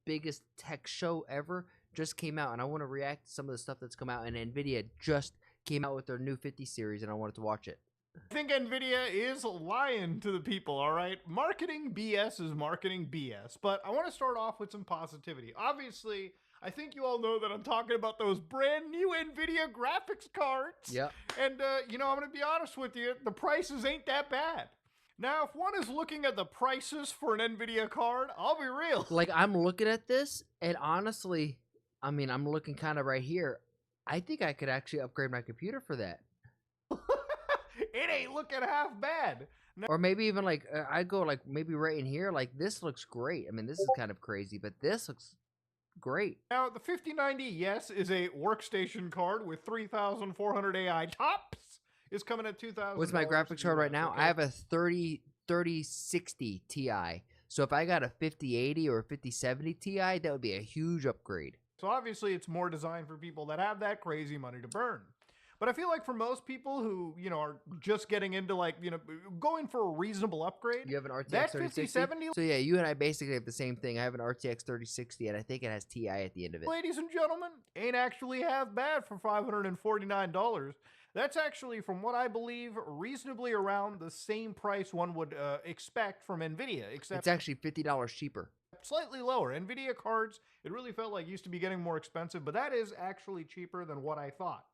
biggest tech show ever just came out, and I want to react to some of the stuff that's come out. And Nvidia just came out with their new 50 series, and I wanted to watch it. I think Nvidia is lying to the people, all right? Marketing BS is marketing BS, but I want to start off with some positivity. Obviously, I think you all know that I'm talking about those brand new Nvidia graphics cards. Yep. And, I'm going to be honest with you, the prices ain't that bad. Now, if one is looking at the prices for an Nvidia card, I'll be real. Like, I'm looking at this, and honestly, I mean, I'm looking kind of right here. I think I could actually upgrade my computer for that. It ain't looking half bad. No. Or maybe even like, I go like maybe right in here, like this looks great. I mean, this is kind of crazy, but this looks great. Now, the 5090, yes, is a workstation card with 3,400 AI tops. Is coming at $2,000. What's my graphics card right now? Okay. I have a 3060 Ti. So if I got a 5080 or a 5070 Ti, that would be a huge upgrade. So obviously it's more designed for people that have that crazy money to burn. But I feel like for most people who, are just getting into going for a reasonable upgrade. You have an RTX 3060? So yeah, you and I basically have the same thing. I have an RTX 3060 and I think it has Ti at the end of it. Ladies and gentlemen, ain't actually half bad for $549. That's actually, from what I believe, reasonably around the same price one would expect from Nvidia, except it's actually $50 cheaper. Slightly lower. Nvidia cards, it really felt like used to be getting more expensive, but that is actually cheaper than what I thought.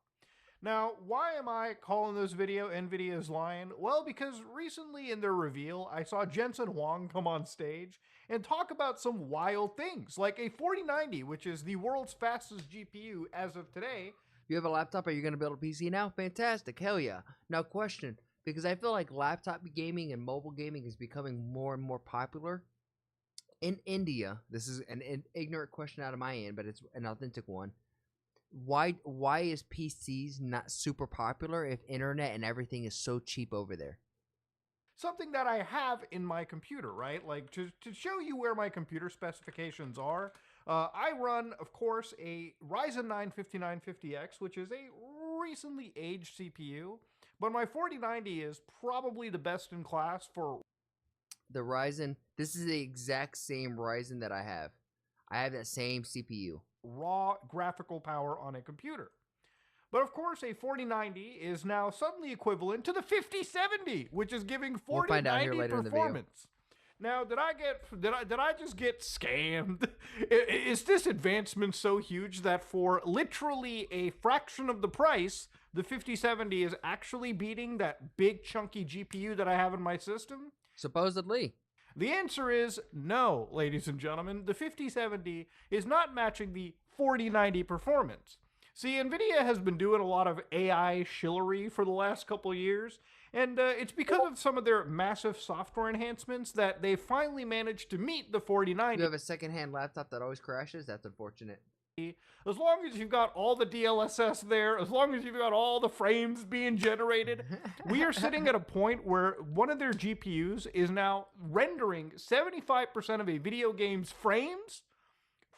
Now, why am I calling this video Nvidia is Lying? Well, because recently in their reveal, I saw Jensen Huang come on stage and talk about some wild things, like a 4090, which is the world's fastest GPU as of today. You have a laptop, are you going to build a PC now? Fantastic, hell yeah. Now question, because I feel like laptop gaming and mobile gaming is becoming more and more popular. In India, this is an ignorant question out of my end, but it's an authentic one. Why is PCs not super popular if internet and everything is so cheap over there? Something that I have in my computer, right? Like to show you where my computer specifications are, I run, of course, a Ryzen 9 5950X, which is a recently aged CPU, but my 4090 is probably the best in class for the Ryzen. This is the exact same Ryzen that I have. I have that same CPU. Raw graphical power on a computer. But of course, a 4090 is now suddenly equivalent to the 5070, which is giving 4090 performance. Now, did I just get scammed? Is this advancement so huge that for literally a fraction of the price, the 5070 is actually beating that big chunky GPU that I have in my system? Supposedly. The answer is no, ladies and gentlemen. The 5070 is not matching the 4090 performance. See, Nvidia has been doing a lot of AI shillery for the last couple of years, and it's because of some of their massive software enhancements that they finally managed to meet the 4090. You have a second-hand laptop that always crashes? That's unfortunate. As long as you've got all the DLSS there, as long as you've got all the frames being generated, we are sitting at a point where one of their GPUs is now rendering 75% of a video game's frames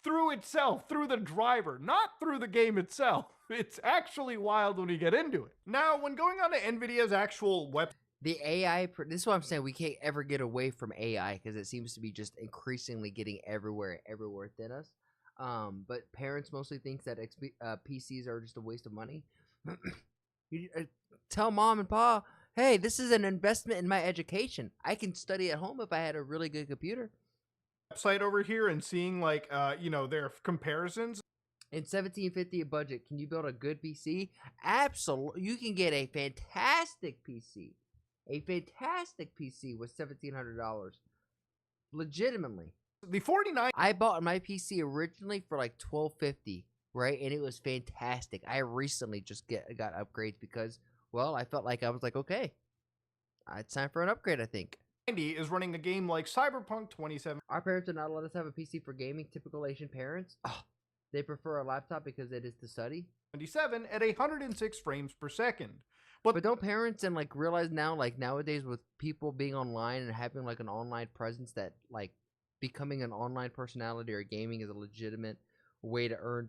through itself, through the driver, not through the game itself. It's actually wild when you get into it. Now, when going on to Nvidia's actual website, the AI, this is what I'm saying, we can't ever get away from AI because it seems to be just increasingly getting everywhere within us. But parents mostly think that PCs are just a waste of money. You tell mom and pa, hey, this is an investment in my education. I can study at home if I had a really good computer. Website over here and seeing their comparisons. In $1,750 a budget, can you build a good PC? Absolutely. You can get a fantastic PC. A fantastic PC with $1,700. Legitimately. The 4090. I bought my PC originally for like $1,250, right? And it was fantastic. I recently just got upgrades because, well, I felt like I was like, okay, it's time for an upgrade, I think. Is running a game like Cyberpunk 27. Our parents did not let us have a PC for gaming. Typical Asian parents. Oh, they prefer a laptop because it is to study. 27 at 106 frames per second. But don't parents and like realize now, like nowadays with people being online and having like an online presence, that like becoming an online personality or gaming is a legitimate way to earn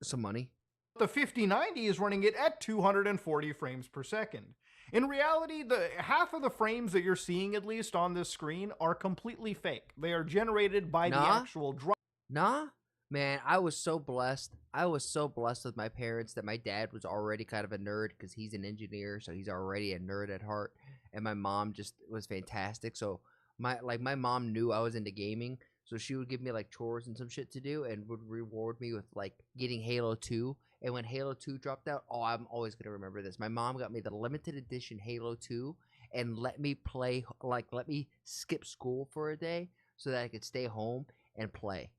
some money? The 5090 is running it at 240 frames per second. In reality, the half of the frames that you're seeing, at least on this screen, are completely fake. They are generated by the actual drive. Nah, man, I was so blessed. I was so blessed with my parents that my dad was already kind of a nerd because he's an engineer, so he's already a nerd at heart. And my mom just was fantastic. So my mom knew I was into gaming, so she would give me like chores and some shit to do, and would reward me with like getting Halo 2. And when Halo 2 dropped out, oh, I'm always gonna remember this. My mom got me the limited edition Halo 2 and let me play, like, let me skip school for a day so that I could stay home and play.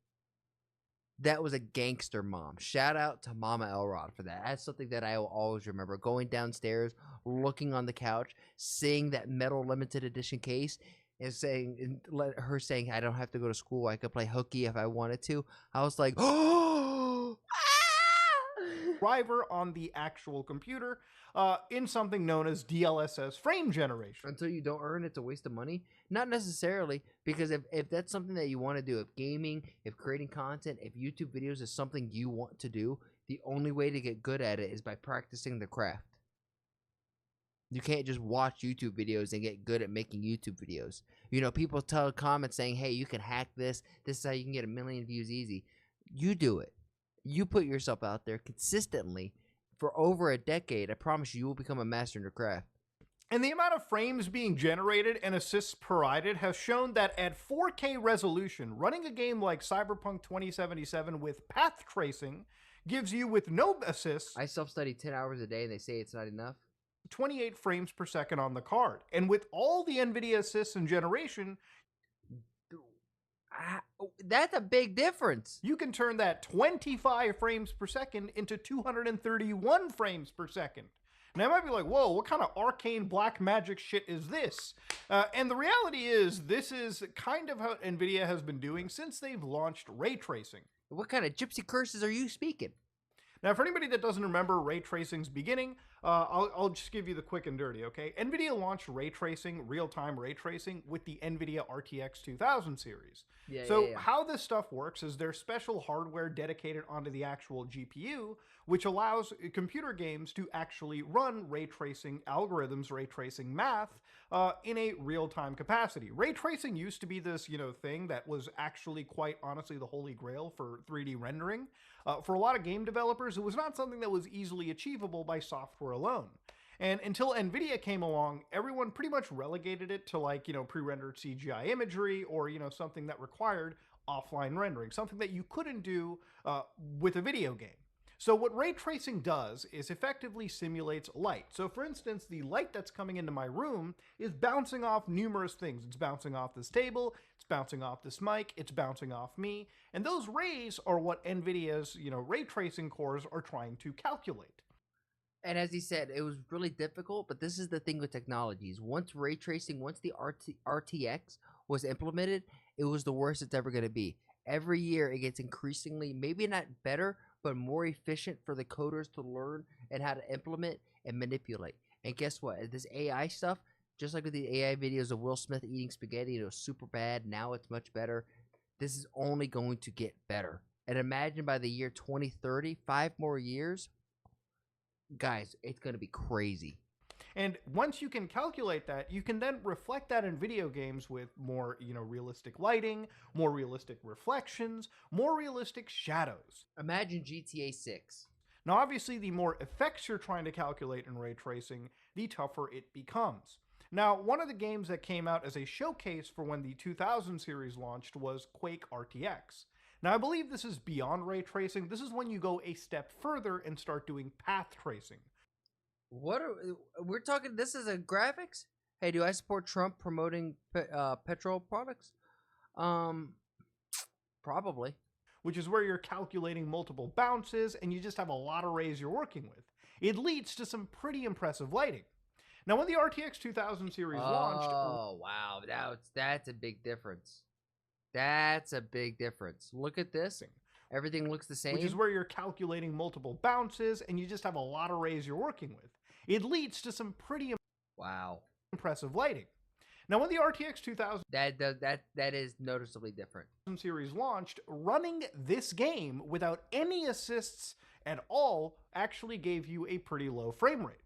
That was a gangster mom. Shout out to Mama Elrod for that. That's something that I will always remember. Going downstairs, looking on the couch, seeing that metal limited edition case, and saying, and let her saying, "I don't have to go to school. I could play hooky if I wanted to." I was like, "Oh!" Driver on the actual computer in something known as DLSS frame generation. Until you don't earn, it's a waste of money. Not necessarily, because if that's something that you want to do, if gaming, if creating content, if YouTube videos is something you want to do, the only way to get good at it is by practicing the craft. You can't just watch YouTube videos and get good at making YouTube videos. You know, people tell comments saying, "Hey, you can hack this. This is how you can get 1,000,000 views easy." You do it. You put yourself out there consistently for over a decade. I promise you will become a master in your craft. And the amount of frames being generated and assists provided has shown that at 4K resolution, running a game like Cyberpunk 2077 with path tracing gives you, with no assists, I self-study 10 hours a day and they say it's not enough. 28 frames per second on the card. And with all the NVIDIA assists and generation, that's a big difference. You can turn that 25 frames per second into 231 frames per second. Now, I might be like, whoa, what kind of arcane black magic shit is this? And the reality is, this is kind of how NVIDIA has been doing since they've launched ray tracing. What kind of gypsy curses are you speaking? Now, for anybody that doesn't remember ray tracing's beginning, I'll just give you the quick and dirty, okay? NVIDIA launched ray tracing, real-time ray tracing, with the NVIDIA RTX 2000 series. How this stuff works is there's special hardware dedicated onto the actual GPU, which allows computer games to actually run ray tracing algorithms, ray tracing math, in a real-time capacity. Ray tracing used to be this, thing that was actually quite honestly the holy grail for 3D rendering. For a lot of game developers, it was not something that was easily achievable by software alone. And until NVIDIA came along, everyone pretty much relegated it to pre-rendered CGI imagery or, something that required offline rendering, something that you couldn't do with a video game. So what ray tracing does is effectively simulates light. So for instance, the light that's coming into my room is bouncing off numerous things. It's bouncing off this table, it's bouncing off this mic, it's bouncing off me. And those rays are what NVIDIA's, ray tracing cores are trying to calculate. And as he said, it was really difficult, but this is the thing with technologies. Once ray tracing, once the RTX was implemented, it was the worst it's ever going to be. Every year it gets increasingly, maybe not better, but more efficient for the coders to learn and how to implement and manipulate. And guess what? This AI stuff, just like with the AI videos of Will Smith eating spaghetti, it was super bad. Now it's much better. This is only going to get better. And imagine by the year 2030, 5 more years, guys, it's going to be crazy. And once you can calculate that, you can then reflect that in video games with more, realistic lighting, more realistic reflections, more realistic shadows. Imagine GTA 6. Now, obviously, the more effects you're trying to calculate in ray tracing, the tougher it becomes. Now, one of the games that came out as a showcase for when the 2000 series launched was Quake RTX. Now, I believe this is beyond ray tracing. This is when you go a step further and start doing path tracing. We're talking, this is a graphics? Hey, do I support Trump promoting petrol products? Probably. Which is where you're calculating multiple bounces and you just have a lot of rays you're working with. It leads to some pretty impressive lighting. Now, when the RTX 2000 series launched... Oh, wow. That's a big difference. That's a big difference. Look at this. Everything looks the same. Which is where you're calculating multiple bounces and you just have a lot of rays you're working with. It leads to some pretty impressive lighting. Now, when the RTX 2000 that is noticeably different series launched, running this game without any assists at all actually gave you a pretty low frame rate.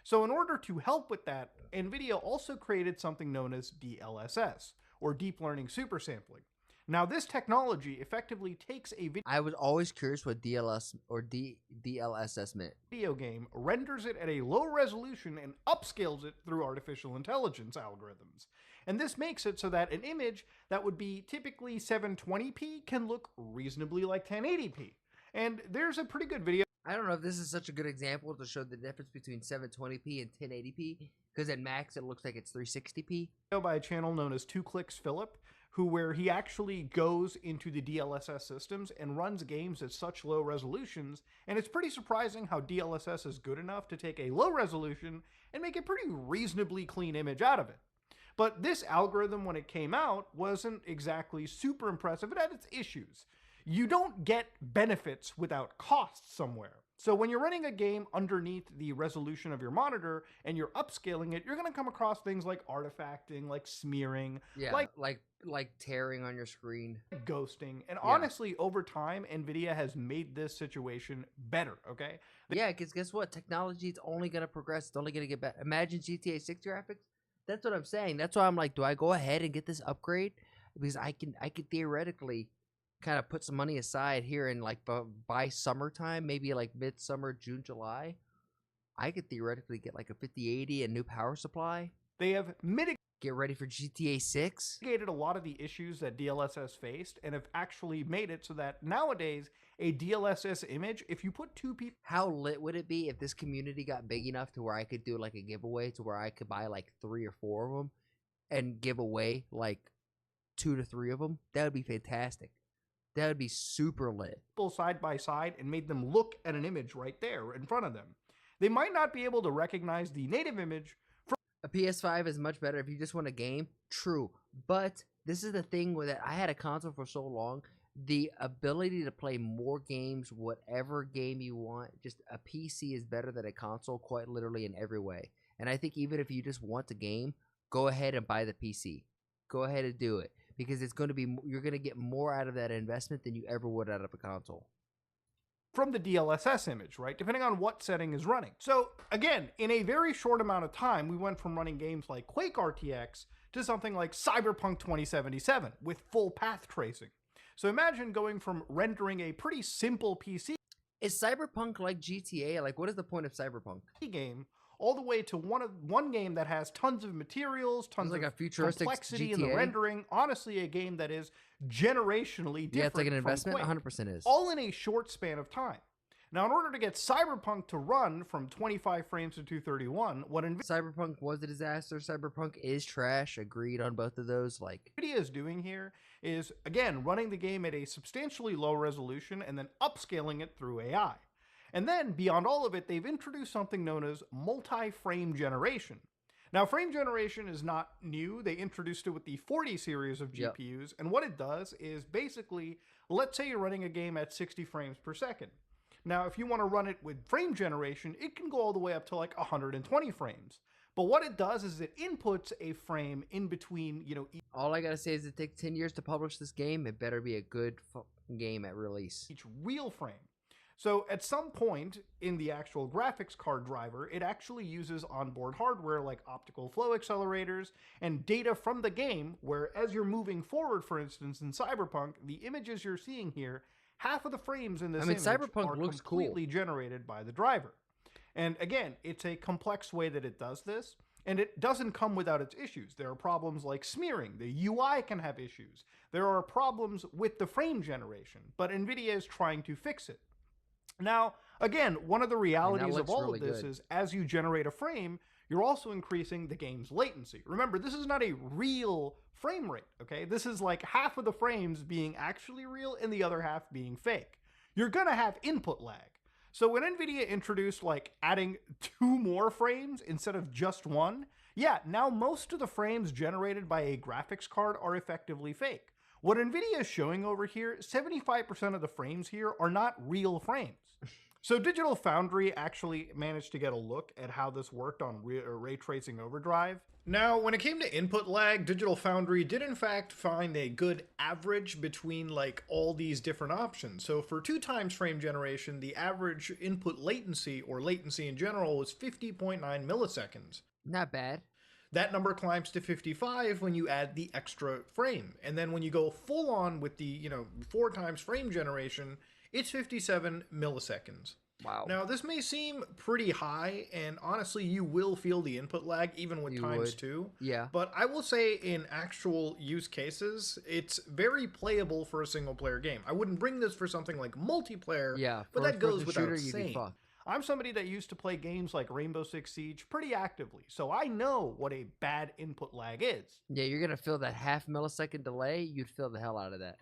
So in order to help with that, NVIDIA also created something known as DLSS, or Deep Learning Super Sampling. Now, this technology effectively takes a I was always curious what DLS or DLSS meant. video game, renders it at a low resolution, and upscales it through artificial intelligence algorithms. And this makes it so that an image that would be typically 720p can look reasonably like 1080p. And there's a pretty good video. I don't know if this is such a good example to show the difference between 720p and 1080p, because at max it looks like it's 360p. By a channel known as 2 Clicks Philip, where he actually goes into the DLSS systems and runs games at such low resolutions, and it's pretty surprising how DLSS is good enough to take a low resolution and make a pretty reasonably clean image out of it. But this algorithm, when it came out, wasn't exactly super impressive. It had its issues. You don't get benefits without costs somewhere. So when you're running a game underneath the resolution of your monitor and you're upscaling it, you're going to come across things like artifacting, like smearing, like tearing on your screen, ghosting. And honestly, over time, Nvidia has made this situation better, okay? Yeah, because guess what? Technology is only going to progress. It's only going to get better. Imagine GTA 6 graphics. That's what I'm saying. That's why I'm like, do I go ahead and get this upgrade? Because I can theoretically kind of put some money aside here and like by summertime, maybe like midsummer, June, July, I could theoretically get like a 5080 and new power supply. They have get ready for GTA 6. Mitigated a lot of the issues that DLSS faced and have actually made it so that nowadays a DLSS image, if you put two people... How lit would it be if this community got big enough to where I could do like a giveaway to where I could buy like 3 or 4 of them and give away like 2 to 3 of them? That would be fantastic. That would be super lit. Side by side and made them look at an image right there in front of them. They might not be able to recognize the native image. A PS5 is much better if you just want a game. True. But this is the thing with it. I had a console for so long. The ability to play more games, whatever game you want, just a PC is better than a console quite literally in every way. And I think even if you just want a game, go ahead and buy the PC. Go ahead and do it. Because it's going to be, you're going to get more out of that investment than you ever would out of a console. From the DLSS image, right? Depending on what setting is running. So again, in a very short amount of time, we went from running games like Quake RTX to something like Cyberpunk 2077 with full path tracing. So imagine going from rendering a pretty simple PC. Is Cyberpunk like GTA? Like, what is the point of Cyberpunk? Game all the way to one game that has tons of materials, tons like of a futuristic complexity GTA. in the rendering. Honestly, a game that is generationally different. Yeah, it's like an investment. 100% is. All in a short span of time. Now, in order to get Cyberpunk to run from 25 frames to 231, what Cyberpunk was a disaster. Cyberpunk is trash. Agreed on both of those. Like NVIDIA is doing here is, again, running the game at a substantially low resolution and then upscaling it through AI. And then, beyond all of it, they've introduced something known as multi-frame generation. Now, frame generation is not new. They introduced it with the 40 series of GPUs. And what it does is basically, let's say you're running a game at 60 frames per second. Now, if you want to run it with frame generation, it can go all the way up to like 120 frames. But what it does is it inputs a frame in between, all I gotta say is it takes 10 years to publish this game. It better be a good game at release. Each real frame. So at some point in the actual graphics card driver, it actually uses onboard hardware like optical flow accelerators and data from the game, where as you're moving forward, for instance, in Cyberpunk, the images you're seeing here, half of the frames in this image Cyberpunk are looks completely cool. generated by the driver. And again, it's a complex way that it does this, and it doesn't come without its issues. There are problems like smearing. The UI can have issues. There are problems with the frame generation, but NVIDIA is trying to fix it. Now, again, one of the realities of all of this is as you generate a frame, you're also increasing the game's latency. Remember, this is not a real frame rate, okay? This is like half of the frames being actually real and the other half being fake. You're gonna have input lag. So when NVIDIA introduced like adding 2 more frames instead of just 1, yeah, now most of the frames generated by a graphics card are effectively fake. What NVIDIA is showing over here, 75% of the frames here are not real frames. So Digital Foundry actually managed to get a look at how this worked on ray tracing overdrive. Now, when it came to input lag, Digital Foundry did in fact find a good average between like all these different options. So for 2 times frame generation, the average input latency, or latency in general, was 50.9 milliseconds. Not bad. That number climbs to 55 when you add the extra frame. And then when you go full on with the, 4 times frame generation, it's 57 milliseconds. Wow. Now, this may seem pretty high, and honestly, you will feel the input lag even with times 2. Yeah. But I will say in actual use cases, it's very playable for a single player game. I wouldn't bring this for something like multiplayer, Yeah, but that goes without shooter, saying. I'm somebody that used to play games like Rainbow Six Siege pretty actively, so I know what a bad input lag is. Yeah, you're going to feel that half millisecond delay. You'd feel the hell out of that.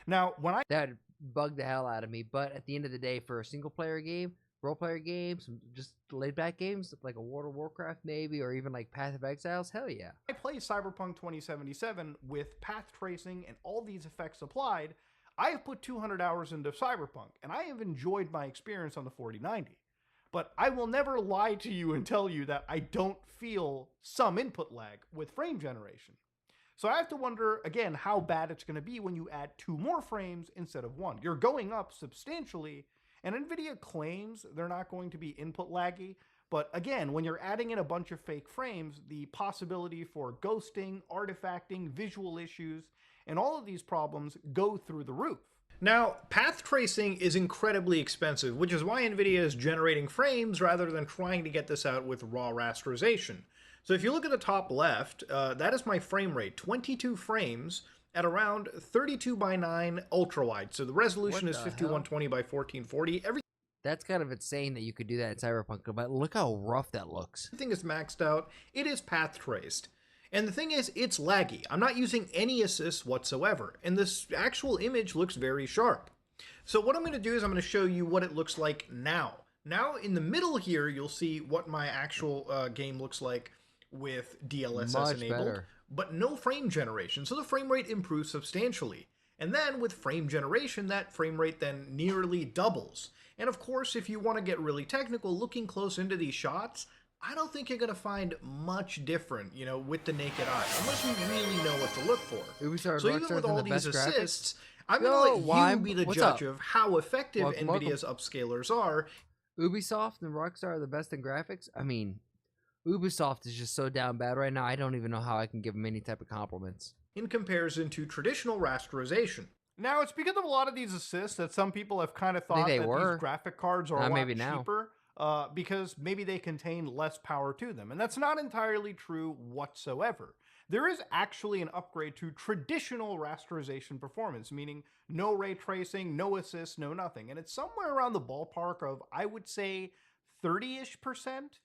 Now, that would bug the hell out of me, but at the end of the day, for a single player game, role player games, just laid back games like a World of Warcraft maybe, or even like Path of Exiles, hell yeah. I play Cyberpunk 2077 with path tracing and all these effects applied. I have put 200 hours into Cyberpunk, and I have enjoyed my experience on the 4090. But I will never lie to you and tell you that I don't feel some input lag with frame generation. So I have to wonder, again, how bad it's going to be when you add 2 more frames instead of 1. You're going up substantially, and Nvidia claims they're not going to be input laggy. But again, when you're adding in a bunch of fake frames, the possibility for ghosting, artifacting, visual issues, and all of these problems go through the roof. Now, path tracing is incredibly expensive, which is why Nvidia is generating frames rather than trying to get this out with raw rasterization. So if you look at the top left, that is my frame rate, 22 frames at around 32 by 9 ultra wide. So the resolution is 5120 by 1440. That's kind of insane that you could do that in Cyberpunk, but look how rough that looks. Everything is maxed out. It is path traced. And the thing is, it's laggy. I'm not using any assists whatsoever, and this actual image looks very sharp. So what I'm going to do is I'm going to show you what it looks like now. Now, in the middle here, you'll see what my actual game looks like with DLSS enabled, but no frame generation, so the frame rate improves substantially. And then with frame generation, that frame rate then nearly doubles. And of course, if you want to get really technical, looking close into these shots, I don't think you're going to find much different, with the naked eye, unless you really know what to look for. So even with all these assists, I'm going to let you be the judge of how effective NVIDIA's upscalers are. Ubisoft and Rockstar are the best in graphics? I mean, Ubisoft is just so down bad right now, I don't even know how I can give them any type of compliments. In comparison to traditional rasterization. Now, it's because of a lot of these assists that some people have kind of thought that these graphic cards are a lot cheaper. Because maybe they contain less power to them. And that's not entirely true whatsoever. There is actually an upgrade to traditional rasterization performance, meaning no ray tracing, no assists, no nothing. And it's somewhere around the ballpark of, I would say, 30-ish%.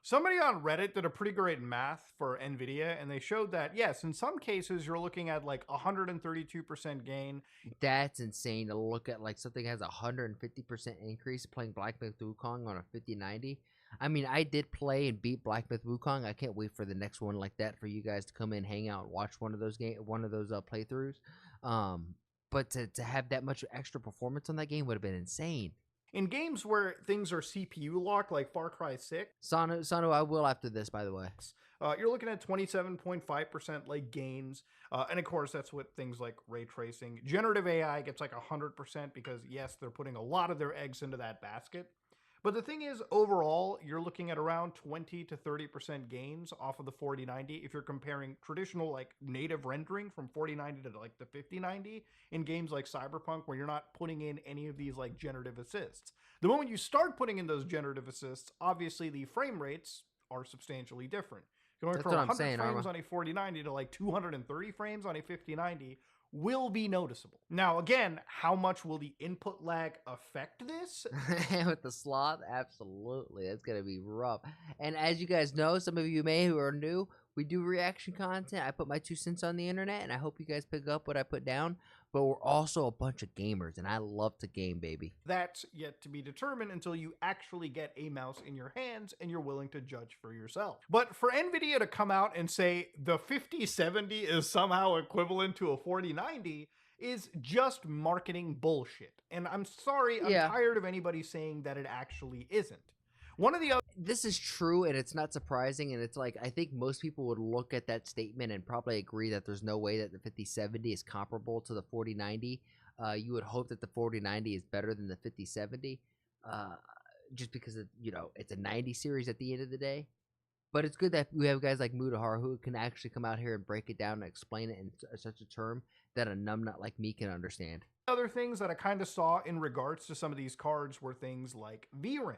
Somebody on Reddit did a pretty great math for NVIDIA, and they showed that, yes, in some cases, you're looking at like 132% gain. That's insane to look at, like something has a 150% increase playing Black Myth Wukong on a 5090. I mean, I did play and beat Black Myth Wukong. I can't wait for the next one like that for you guys to come in, hang out, watch one of those playthroughs. But to have that much extra performance on that game would have been insane. In games where things are CPU locked, like Far Cry 6. Sanu, I will after this, by the way. You're looking at 27.5% like gains. And of course, that's with things like ray tracing. Generative AI gets like 100% because, yes, they're putting a lot of their eggs into that basket. But the thing is, overall, you're looking at around 20 to 30% gains off of the 4090 if you're comparing traditional like native rendering from 4090 to like the 5090 in games like Cyberpunk, where you're not putting in any of these like generative assists. The moment you start putting in those generative assists, obviously the frame rates are substantially different. Going from 100 frames on a 4090 to like 230 frames on a 5090 will be noticeable. Now, again, how much will the input lag affect this? With the slot, absolutely. That's going to be rough. And as you guys know, some of you may who are new, we do reaction content. I put my 2 cents on the internet, and I hope you guys pick up what I put down. But we're also a bunch of gamers, and I love to game, baby. That's yet to be determined until you actually get a mouse in your hands and you're willing to judge for yourself. But for NVIDIA to come out and say the 5070 is somehow equivalent to a 4090 is just marketing bullshit. And I'm sorry, I'm tired of anybody saying that it actually isn't. One of the other This is true, and it's not surprising, and it's like, I think most people would look at that statement and probably agree that there's no way that the 5070 is comparable to the 4090. You would hope that the 4090 is better than the 5070, just because it's a 90 series at the end of the day. But it's good that we have guys like Mudahar who can actually come out here and break it down and explain it in such a term that a numbnut like me can understand. Other things that I kind of saw in regards to some of these cards were things like VRAM.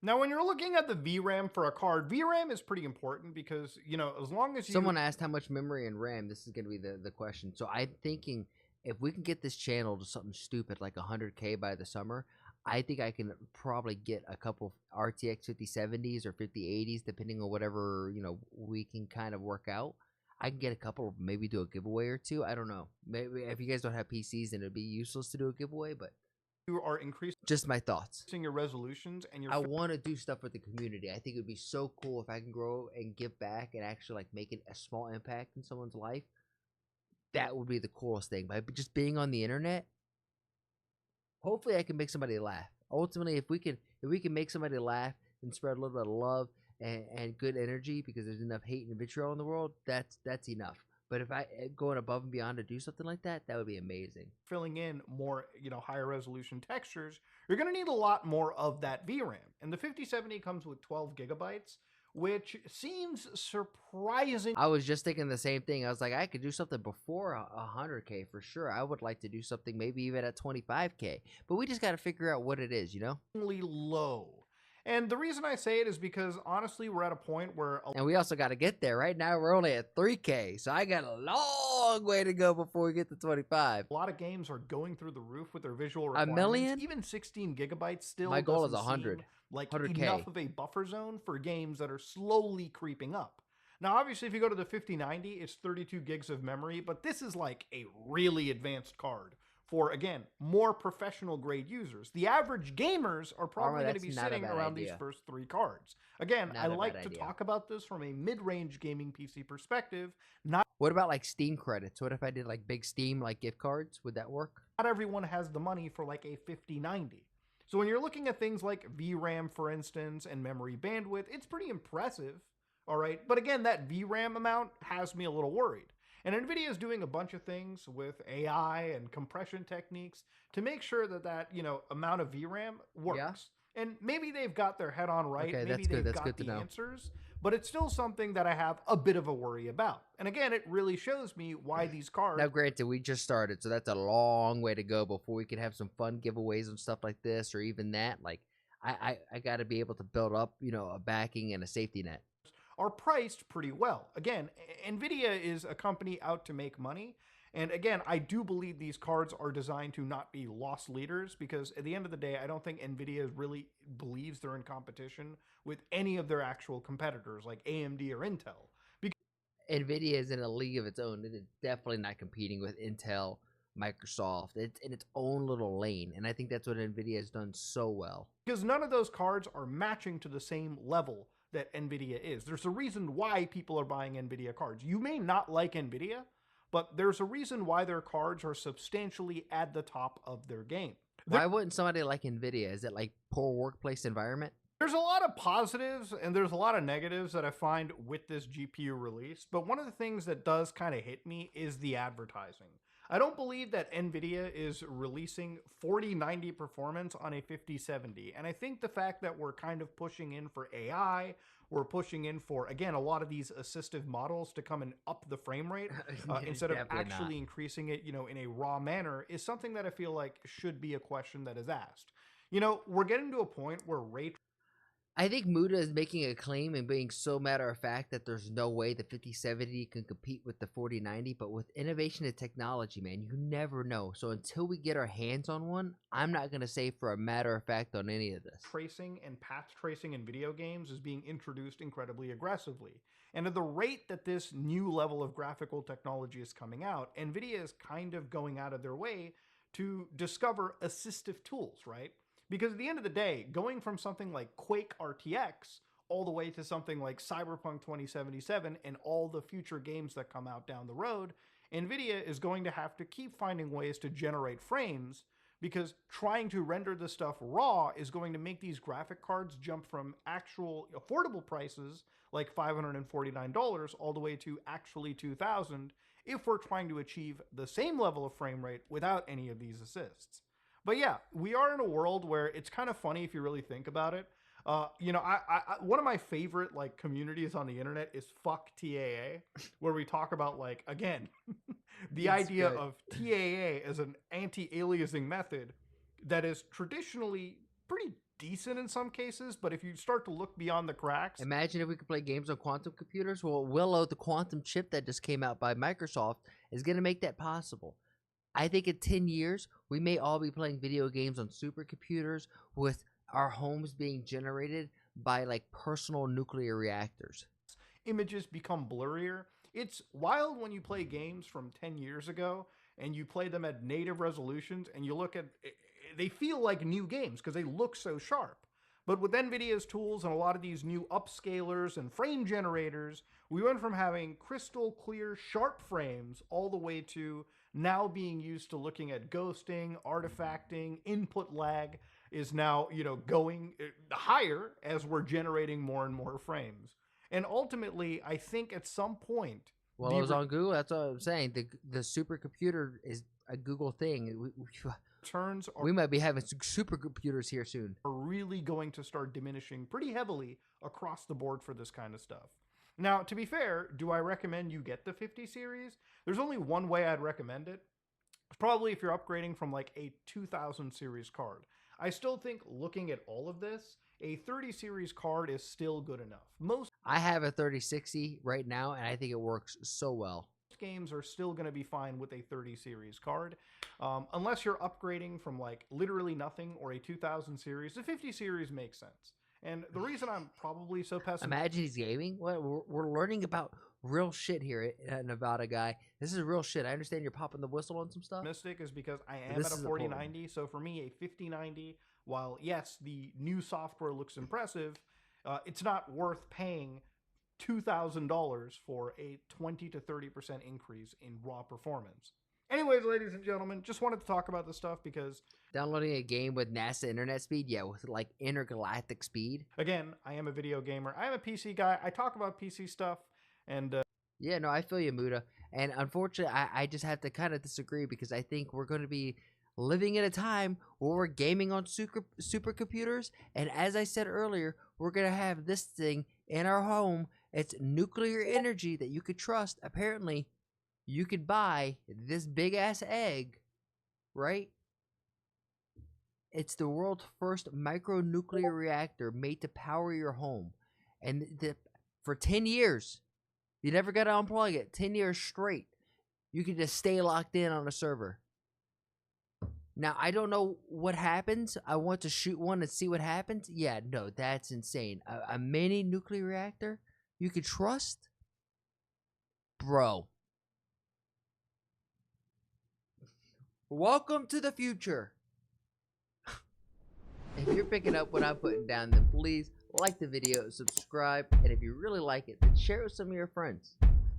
Now, when you're looking at the VRAM for a card, VRAM is pretty important because, you know, as long as you... Someone asked how much memory and RAM. This is going to be the question. So I'm thinking if we can get this channel to something stupid like 100K by the summer, I think I can probably get a couple RTX 5070s or 5080s, depending on whatever, you know, we can kind of work out. I can get a couple, maybe do a giveaway or two. I don't know. Maybe if you guys don't have PCs, then it'd be useless to do a giveaway, but you are increasing just my thoughts. Your resolutions and your... I want to do stuff with the community. I think it would be so cool if I can grow and give back and actually like make it a small impact in someone's life. That would be the coolest thing. By just being on the internet, hopefully I can make somebody laugh. Ultimately, if we can make somebody laugh and spread a little bit of love and good energy, because there's enough hate and vitriol in the world, that's enough. But if I going above and beyond to do something like that, that would be amazing. Filling in more, you know, higher resolution textures, you're going to need a lot more of that VRAM. And the 5070 comes with 12 gigabytes, which seems surprising. I was just thinking the same thing. I was like, I could do something before 100K for sure. I would like to do something maybe even at 25K. But we just got to figure out what it is, you know? Low. And the reason I say it is because, honestly, we're at a point where... And we also got to get there. Right now, we're only at 3K. So I got a long way to go before we get to 25. A lot of games are going through the roof with their visual requirements. A million? Even 16 gigabytes still My goal is 100. Like 100K. Enough of a buffer zone for games that are slowly creeping up. Now, obviously, if you go to the 5090, it's 32 gigs of memory. But this is like a really advanced card for, again, more professional grade users. The average gamers are probably going to be sitting around these first three cards. Again, I like to talk about this from a mid-range gaming PC perspective. What about like Steam credits? What if I did like big Steam like gift cards? Would that work? Not everyone has the money for like a 5090. So when you're looking at things like VRAM, for instance, and memory bandwidth, it's pretty impressive, all right? But again, that VRAM amount has me a little worried. And Nvidia is doing a bunch of things with AI and compression techniques to make sure that that, you know, amount of VRAM works. Yeah. And maybe they've got their head on right. Okay, maybe they've got the answers. But it's still something that I have a bit of a worry about. And again, it really shows me why these cards... Now, granted, we just started, so that's a long way to go before we can have some fun giveaways and stuff like this, or even that. Like, I got to be able to build up, you know, a backing and a safety net. Are priced pretty well. Again, Nvidia is a company out to make money. And again, I do believe these cards are designed to not be loss leaders, because at the end of the day, I don't think Nvidia really believes they're in competition with any of their actual competitors like AMD or Intel. Because Nvidia is in a league of its own. It is definitely not competing with Intel, Microsoft. It's in its own little lane. And I think that's what Nvidia has done so well. Because none of those cards are matching to the same level that Nvidia is. There's a reason why people are buying Nvidia cards. You may not like Nvidia, but there's a reason why their cards are substantially at the top of their game. Why wouldn't somebody like Nvidia? Is it like poor workplace environment? There's a lot of positives and there's a lot of negatives that I find with this GPU release, but one of the things that does kind of hit me is the advertising. I don't believe that Nvidia is releasing 4090 performance on a 5070. And I think the fact that we're kind of pushing in for AI, we're pushing in for, again, a lot of these assistive models to come and up the frame rate instead of actually increasing it, you know, in a raw manner, is something that I feel like should be a question that is asked. You know, we're getting to a point where I think Muda is making a claim and being so matter of fact that there's no way the 5070 can compete with the 4090, but with innovation and technology, man, you never know. So until we get our hands on one, I'm not going to say for a matter of fact on any of this. Tracing and path tracing in video games is being introduced incredibly aggressively. And at the rate that this new level of graphical technology is coming out, Nvidia is kind of going out of their way to discover assistive tools, right? Because at the end of the day, going from something like Quake RTX all the way to something like Cyberpunk 2077 and all the future games that come out down the road, Nvidia is going to have to keep finding ways to generate frames, because trying to render this stuff raw is going to make these graphic cards jump from actual affordable prices like $549 all the way to actually $2,000 if we're trying to achieve the same level of frame rate without any of these assists. But yeah, we are in a world where it's kind of funny if you really think about it. You know, one of my favorite like communities on the internet is Fuck TAA, where we talk about like again the It's idea good. of TAA as an anti-aliasing method that is traditionally pretty decent in some cases, but if you start to look beyond the cracks, Imagine if we could play games on quantum computers. Well, Willow, the quantum chip that just came out by Microsoft, is going to make that possible. I think in 10 years, we may all be playing video games on supercomputers with our homes being generated by like personal nuclear reactors. images become blurrier. It's wild when you play games from 10 years ago and you play them at native resolutions and you look at they feel like new games because they look so sharp. But with Nvidia's tools and a lot of these new upscalers and frame generators, we went from having crystal clear, sharp frames all the way to now being used to looking at ghosting, artifacting, input lag is now, you know, going higher as we're generating more and more frames. And ultimately, I think at some point, Well, it was on Google. That's what I'm saying. The supercomputer is a Google thing. returns We might be having supercomputers here soon. are really going to start diminishing pretty heavily across the board for this kind of stuff. Now, to be fair, do I recommend you get the 50 series? There's only one way I'd recommend it. Probably if you're upgrading from like a 2000 series card. I still think looking at all of this, a 30 series card is still good enough. Most I have a 3060 right now, and I think it works so well. games are still going to be fine with a 30 series card. Unless you're upgrading from like literally nothing or a 2000 series, the 50 series makes sense. And the reason I'm probably so pessimistic. Imagine he's gaming. We're learning about real shit here at Nevada, guy. This is real shit. I understand you're popping the whistle on some stuff. Is because I am at a 4090. So for me, a 5090, while yes, the new software looks impressive, it's not worth paying $2,000 for a 20 to 30% increase in raw performance. Anyways, ladies and gentlemen, just wanted to talk about this stuff because downloading a game with NASA internet speed, yeah, with like intergalactic speed. Again, I am a video gamer. I am a PC guy. I talk about PC stuff, and yeah, no, I feel you, Muda. And unfortunately, I just have to kind of disagree because I think we're going to be living in a time where we're gaming on supercomputers, and as I said earlier, we're going to have this thing in our home. It's nuclear energy that you could trust. Apparently, you could buy this big ass egg, right? It's the world's first micronuclear reactor made to power your home. And for 10 years, you never got to unplug it. 10 years straight, you can just stay locked in on a server. Now, I don't know what happens. I want to shoot one and see what happens. Yeah, no, that's insane. A mini nuclear reactor you could trust? Bro. Welcome to the future. If you're picking up what I'm putting down, then please like the video, subscribe, and if you really like it, then share it with some of your friends.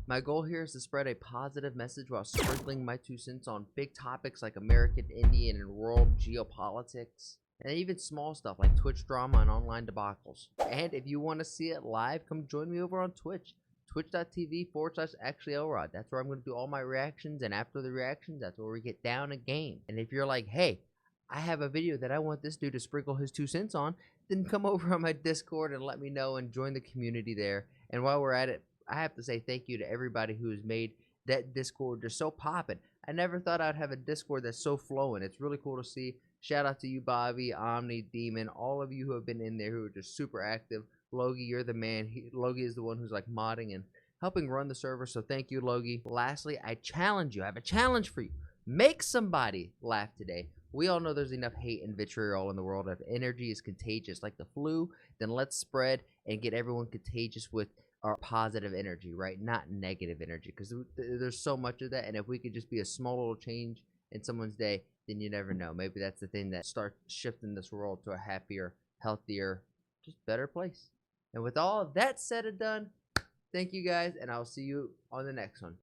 My goal here is to spread a positive message while sprinkling my 2 cents on big topics like American, Indian, and world geopolitics, and even small stuff like Twitch drama and online debacles. And if you want to see it live, come join me over on Twitch. Twitch.tv/ActuallyElrod. That's where I'm going to do all my reactions, and after the reactions, that's where we get down a game. And if you're like, hey, I have a video that I want this dude to sprinkle his 2 cents on, then come over on my Discord and let me know and join the community there. And while we're at it, I have to say thank you to everybody who has made that Discord just so poppin'. I never thought I'd have a Discord that's so flowing. It's really cool to see. Shout out to you, Bobby, Omni, Demon, all of you who have been in there who are just super active. Logie, you're the man. Logie is the one who's like modding and helping run the server, so thank you, Logie. Lastly, I challenge you. I have a challenge for you. Make somebody laugh today. We all know there's enough hate and vitriol in the world. If energy is contagious like the flu, then let's spread and get everyone contagious with our positive energy, right? Not negative energy, because there's so much of that, and if we could just be a small little change in someone's day, then you never know. Maybe that's the thing that starts shifting this world to a happier, healthier, just better place. And with all of that said and done, thank you guys, and I'll see you on the next one.